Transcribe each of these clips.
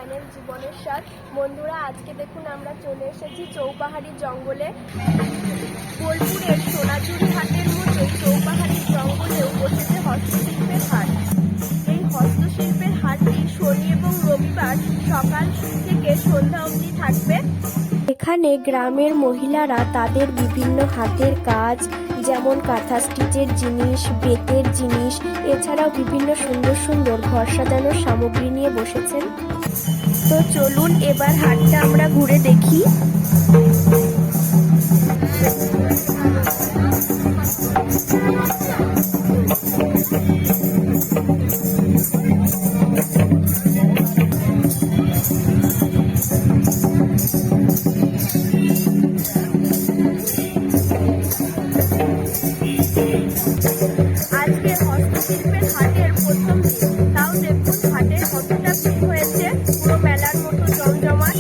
Channel জীবনের স্বাদ। বন্ধুরা, আজকে দেখুন আমরা চলে এসেছি চৌপাহাড়ি জঙ্গলে। বোলপুরের সোনাঝুরি হাটের মতো চৌপাহাড়ি জঙ্গলেও বসেছে হস্তশিল্পের হাট। এই হস্তশিল্পের হাটটি শনি এবং রবিবার সকাল থেকে সন্ধ্যা অবধি থাকবে। এখানে গ্রামের মহিলারা তাদের বিভিন্ন হাতের কাজ, যেমন কাঁথা স্টিচের জিনিস, বেতের জিনিস, এছাড়াও বিভিন্ন সুন্দর সুন্দর ঘর সাজানোর সামগ্রী নিয়ে বসেছেন। তো চলুন এবার হাটটা আমরা ঘুরে দেখি। আজকে হস্তশিল্পের হাটের প্রথম দিন, তাও দেখুন হাটের কতটা ভিড় হয়েছে, পুরো মেলার মতো জমজমাট।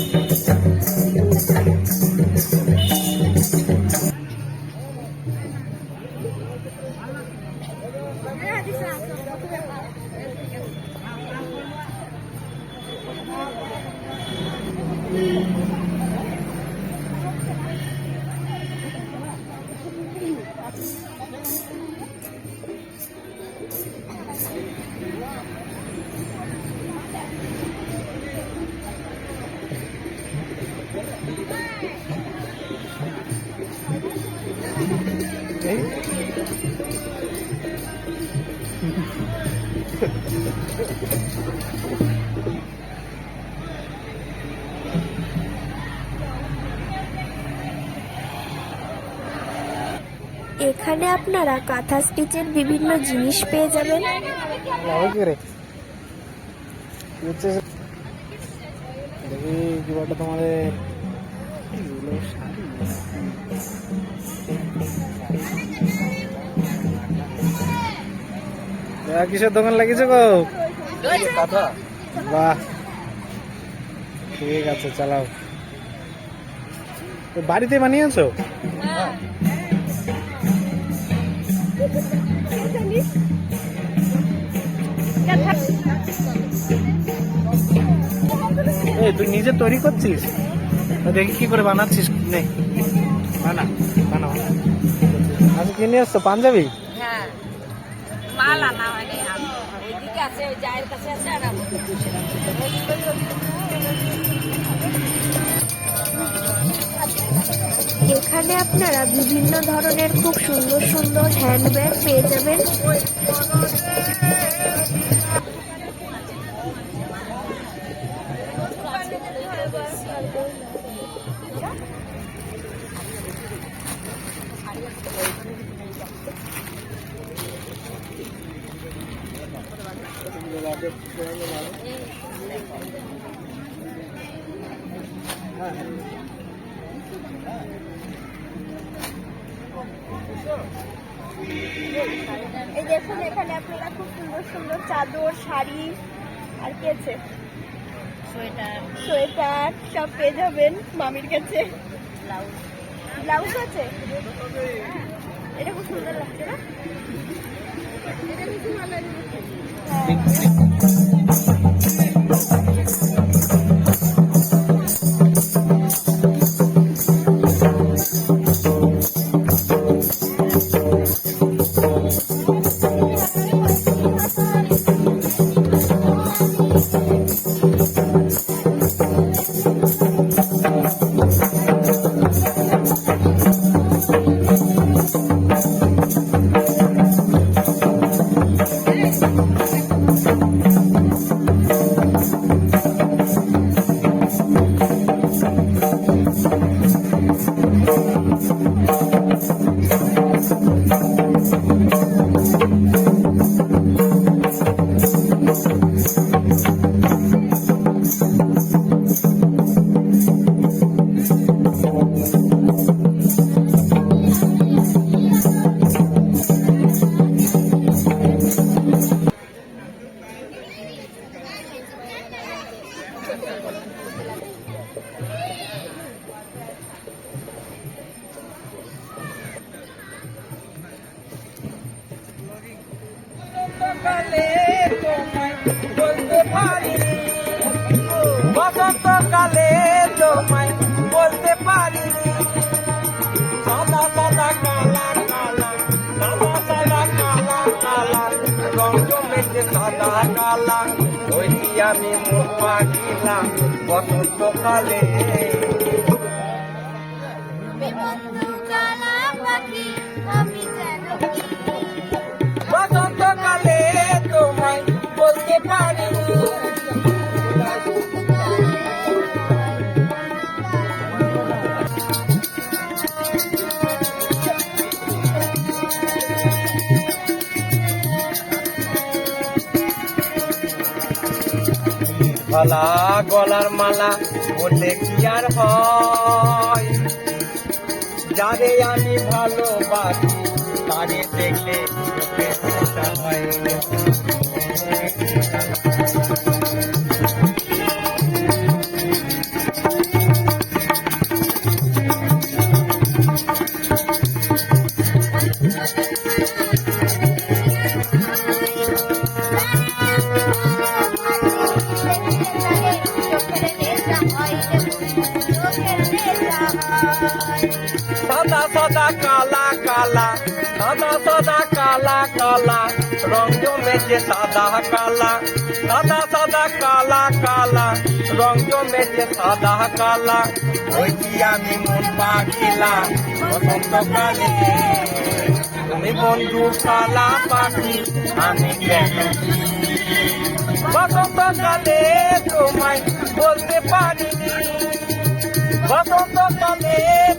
এখানে আপনারা কাঁথা স্টিচের বিভিন্ন জিনিস পেয়ে যাবেন। কিসের দোকান লাগিয়েছে গো? বাহ, ঠিক আছে, চালাও। বাড়িতে বানিয়েছো? তুই নিজে তৈরি করছিস? দেখি কি করে বানাচ্ছিস। নে বানা বানা। আচ্ছা, কিনে আসছো পাঞ্জাবি? হ্যাঁ, মাল আনা হয়নি, ওইদিকে আছে, ওই জায়ের কাছে আছে। আর এখানে আপনারা বিভিন্ন ধরনের খুব সুন্দর সুন্দর হ্যান্ডব্যাগ পেয়ে যাবেন। এই দেখুন, এখানে আপনারা খুব সুন্দর সুন্দর চাদর, শাড়ি, আর কি আছে, সোয়েটার সব পেয়ে যাবেন মামির কাছে। ব্লাউজ আছে, এটা খুব সুন্দর লাগছে না? বসন্তকালে তোমায় বলতে পারিনি সাদা সাদা কালা কালা সাদা সাদা কালা কালা রং জমেছে সাদা কালা হয়েছি আমি মন পাখিলা বসন্তকালে বসন্তকালে তোমায় বলতে পারিনি গলা গলার মালা বললে কি আর হয় যারে আমি ভালোবাসি তারে দেখলে চোখে ফোঁটা হয় সাদা সাদা কালা কালা সাদা সাদা কালা কালা রং জমেছে সাদা কালা সাদা সাদা কালা কালা রং জমেছে সাদা কালা হয়েছি আমি মন পাখিলা বসন্তকালে তুমি বন্ধু কালা পাখি আমি কেন বসন্তকালে তোমায় বলতে পারিনি বসন্তকালে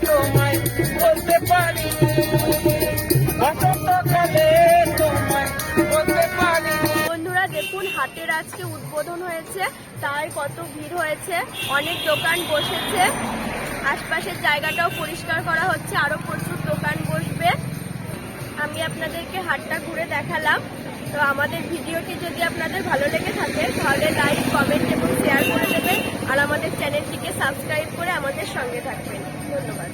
তোমায় বলতে পারিনি বসন্তকালে তোমায় বলতে পারিনি বন্ধুরা দেখুন হাটের আজকে উদ্বোধন হয়েছে, তাই কত ভিড় হয়েছে, অনেক দোকান বসেছে, আশপাশের জায়গাটাও পরিষ্কার করা হচ্ছে, আরো প্রচুর দোকান বসবে। আমি আপনাদেরকে হাটটা ঘুরে দেখালাম। তো আমাদের ভিডিওটি যদি আপনাদের ভালো লেগে থাকে তাহলে লাইক, কমেন্ট এবং শেয়ার করে দেবেন আর আমাদের চ্যানেলটিকে সাবস্ক্রাইব করে আমাদের সঙ্গে থাকবেন। ধন্যবাদ।